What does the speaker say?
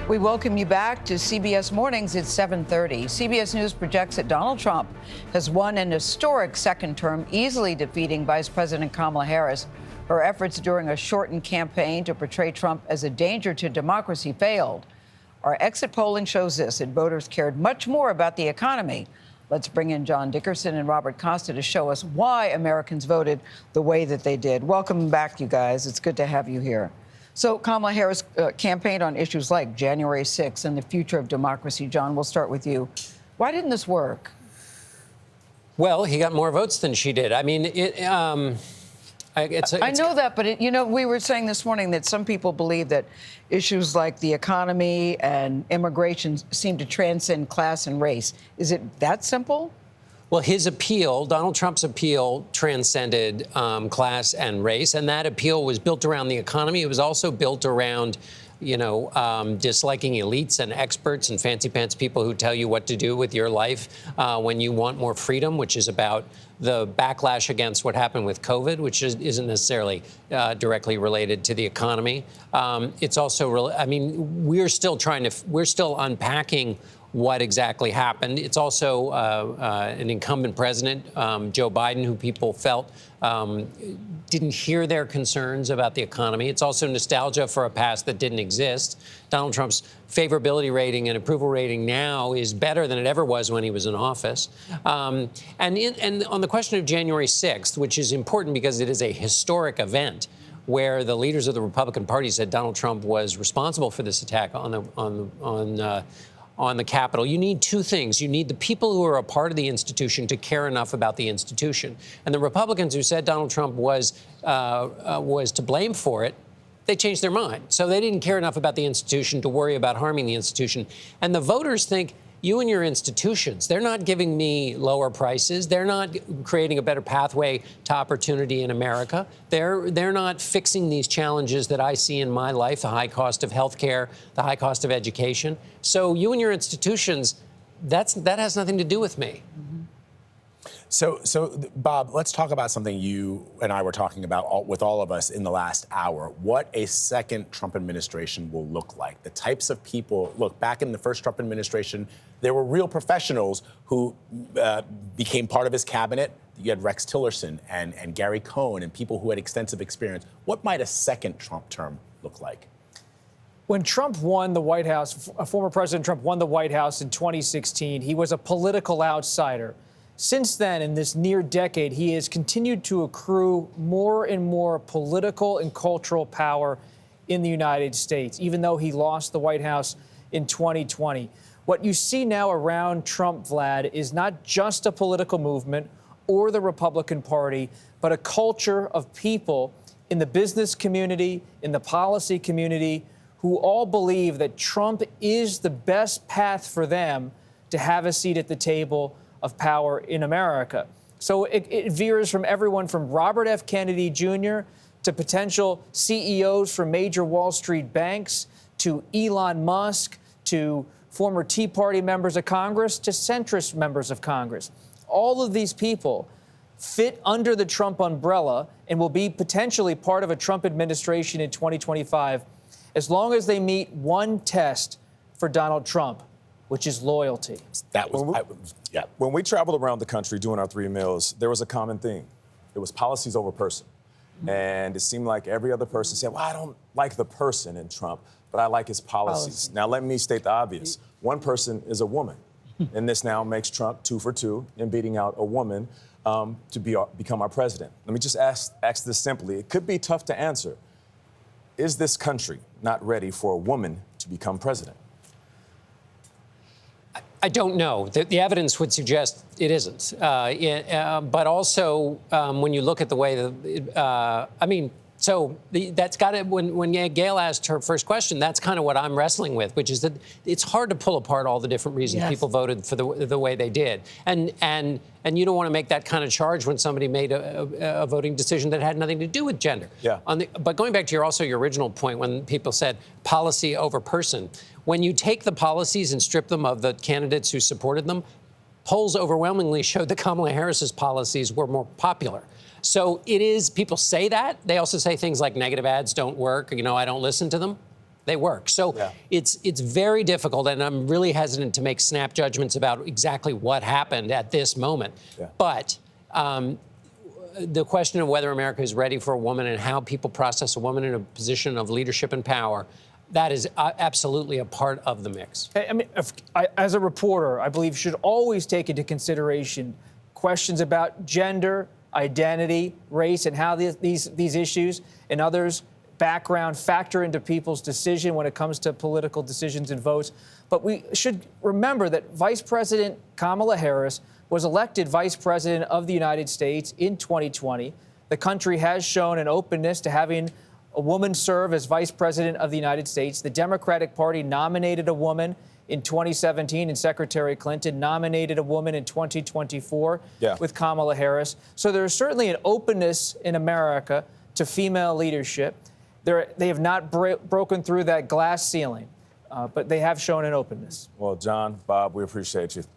We welcome you back to CBS Mornings. It's 7:30. CBS News projects that Donald Trump has won an historic second term, easily defeating Vice President Kamala Harris. Her efforts during a shortened campaign to portray Trump as a danger to democracy failed. Our exit polling shows this, and voters cared much more about the economy. Let's bring in John Dickerson and Robert Costa to show us why Americans voted the way that they did. Welcome back, you guys. It's good to have you here. So Kamala Harris campaigned on issues like January 6th and the future of democracy. John, we'll start with you. Why didn't this work? Well, he got more votes than she did. I mean, I know that, but we were saying this morning that some people believe that issues like the economy and immigration seem to transcend class and race. Is it that simple? Well, his appeal, Donald Trump's appeal, transcended class and race, and that appeal was built around the economy. It was also built around, disliking elites and experts and fancy pants people who tell you what to do with your life when you want more freedom, which is about the backlash against what happened with COVID, which isn't necessarily directly related to the economy. It's also, we're still unpacking what exactly happened. It's also an incumbent president, Joe Biden, who people felt didn't hear their concerns about the economy. It's also nostalgia for a past that didn't exist. Donald Trump's favorability rating and approval rating now is better than it ever was when he was in office. And on the question of January 6th, which is important because it is a historic event, where the leaders of the Republican Party said Donald Trump was responsible for this attack on the Capitol. You need two things. You need the people who are a part of the institution to care enough about the institution. And the Republicans who said Donald Trump was to blame for it, they changed their mind. So they didn't care enough about the institution to worry about harming the institution. And the voters think, you and your institutions, they're not giving me lower prices. They're not creating a better pathway to opportunity in America. They're not fixing these challenges that I see in my life, the high cost of health care, the high cost of education. So you and your institutions, that has nothing to do with me. So, Bob, let's talk about something you and I were talking about with all of us in the last hour. What a second Trump administration will look like. The types of people, look, back in the first Trump administration, there were real professionals who became part of his cabinet. You had Rex Tillerson and Gary Cohn and people who had extensive experience. What might a second Trump term look like? When Trump won the White House, former President Trump won the White House in 2016, he was a political outsider. Since then, in this near decade, he has continued to accrue more and more political and cultural power in the United States, even though he lost the White House in 2020. What you see now around Trump, Vlad, is not just a political movement or the Republican Party, but a culture of people in the business community, in the policy community, who all believe that Trump is the best path for them to have a seat at the table of power in America. So it veers from everyone from Robert F. Kennedy Jr. to potential CEOs from major Wall Street banks, to Elon Musk, to former Tea Party members of Congress, to centrist members of Congress. All of these people fit under the Trump umbrella and will be potentially part of a Trump administration in 2025, as long as they meet one test for Donald Trump, which is loyalty. When we traveled around the country doing our 3 meals, there was a common theme. It was policies over person. And it seemed like every other person said, well, I don't like the person in Trump, but I like his policies. Now, let me state the obvious. One person is a woman. And this now makes Trump 2 for 2 in beating out a woman to become our president. Let me just ask this simply. It could be tough to answer. Is this country not ready for a woman to become president? I don't know. The evidence would suggest it isn't. But also, when you look at the way that's got it. When Gayle asked her first question, that's kind of what I'm wrestling with, which is that it's hard to pull apart all the different reasons people voted for the way they did, and you don't want to make that kind of charge when somebody made a voting decision that had nothing to do with gender. Yeah. But going back to your original point, when people said policy over person, when you take the policies and strip them of the candidates who supported them, polls overwhelmingly showed that Kamala Harris's policies were more popular. So it is, people say that. They also say things like negative ads don't work, I don't listen to them. They work. So it's very difficult, and I'm really hesitant to make snap judgments about exactly what happened at this moment. Yeah. But the question of whether America is ready for a woman and how people process a woman in a position of leadership and power, that is absolutely a part of the mix. I mean, as a reporter, I believe should always take into consideration questions about gender, identity, race, and how these issues and others' background factor into people's decision when it comes to political decisions and votes. But we should remember that Vice President Kamala Harris was elected Vice President of the United States in 2020. The country has shown an openness to having a woman serve as Vice President of the United States. The Democratic Party nominated a woman in 2017, and Secretary Clinton nominated a woman in 2024 with Kamala Harris. So there's certainly an openness in America to female leadership. They have not broken through that glass ceiling, but they have shown an openness. Well, John, Bob, we appreciate you.